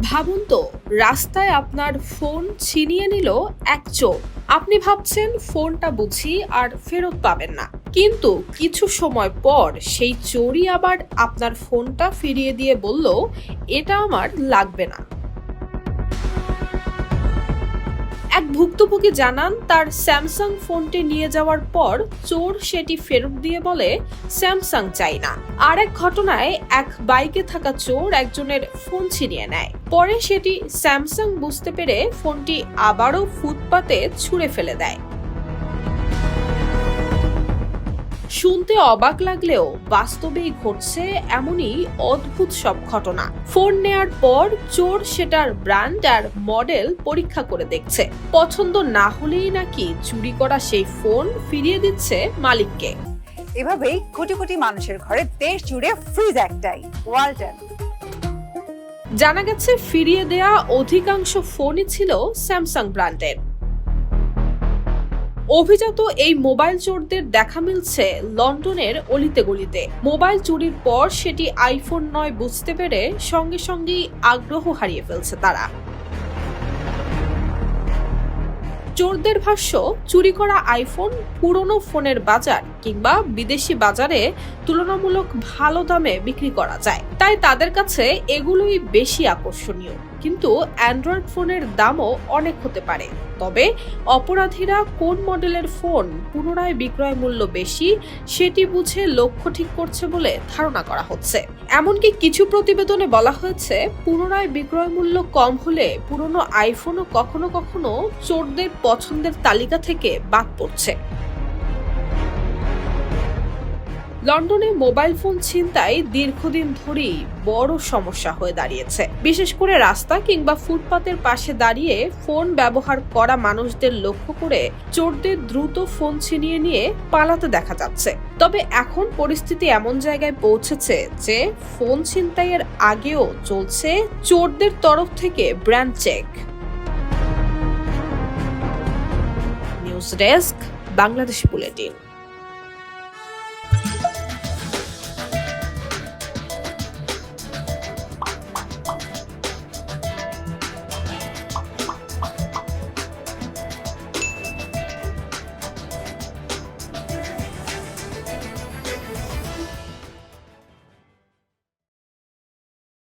ভাবুন তো, রাস্তায় আপনার ফোন ছিনিয়ে নিল এক চোর। আপনি ভাবছেন ফোনটা বুঝি আর ফেরত পাবেন না, কিন্তু কিছু সময় পর সেই চোরই আবার আপনার ফোনটা ফিরিয়ে দিয়ে বলল, এটা আমার লাগবে না। এক ভুক্তভোগী জানান, তার স্যামসাং ফোনটি নিয়ে যাওয়ার পর চোর সেটি ফেরত দিয়ে বলে, স্যামসাং চাই না। আর এক ঘটনায় এক বাইকে থাকা চোর একজনের ফোন ছিনিয়ে নেয়। পরে সেটি স্যামসাং বুঝতে পেরে ফোনটি আবারও ফুটপাতে ছুঁড়ে ফেলে দেয়। শুনতে অবাক লাগলেও বাস্তবেই ঘটছে এমনই অদ্ভুত সব ঘটনা। ফোন নেয়ার পর চোর সেটার ব্র্যান্ড আর মডেল পরীক্ষা করে দেখছে, পছন্দ না হলেই নাকি চুরি করা সেই ফোন ফিরিয়ে দিচ্ছে মালিককে। এভাবেই কোটি কোটি মানুষের ঘরে দেশ জুড়ে ফ্রিজ একটাই, ওয়ালটন। জানা গেছে ফিরিয়ে দেয়া অধিকাংশ ফোনই ছিল স্যামসাং ব্র্যান্ডের। অভিজাত এই মোবাইল চোরদের দেখা মিলছে লন্ডনের অলিতে গলিতে। মোবাইল চুরির পর সেটি আইফোন নয় বুঝতে পেরে সঙ্গে সঙ্গেই আগ্রহ হারিয়ে ফেলছে তারা। চোরদের ভাষ্য, চুরি করা আইফোন পুরনো ফোনের বাজার কিংবা বিদেশি বাজারে তুলনামূলক ভালো দামে বিক্রি করা যায়, তাই তাদের কাছে এগুলোই বেশি আকর্ষণীয়। কিন্তু অ্যান্ড্রয়েড ফোনের দামও অনেক হতে পারে। তবে অপরাধীরা কোন মডেলের ফোন পুনরায় বিক্রয় মূল্য বেশি সেটি বুঝে লক্ষ্য ঠিক করছে বলে ধারণা করা হচ্ছে। এমনকি কিছু প্রতিবেদনে বলা হয়েছে, পুনরায় বিক্রয় মূল্য কম হলে পুরনো আইফোনও কখনো কখনো চোরদের পছন্দের তালিকা থেকে বাদ পড়ছে। লন্ডনে মোবাইল ফোন ছিনতাই দীর্ঘদিন ধরেই বড় সমস্যা হয়ে দাঁড়িয়েছে। বিশেষ করে রাস্তা কিংবা ফুটপাতের পাশে দাঁড়িয়ে ফোন ব্যবহার করা মানুষদের লক্ষ্য করে চোরদের দ্রুত ফোন ছিনিয়ে নিয়ে পালাতে দেখা যাচ্ছে। তবে এখন পরিস্থিতি এমন জায়গায় পৌঁছেছে যে ফোন ছিনতাইয়ের আগেও চলছে চোরদের তরফ থেকে brand check. News desk, Bangladesh bulletin.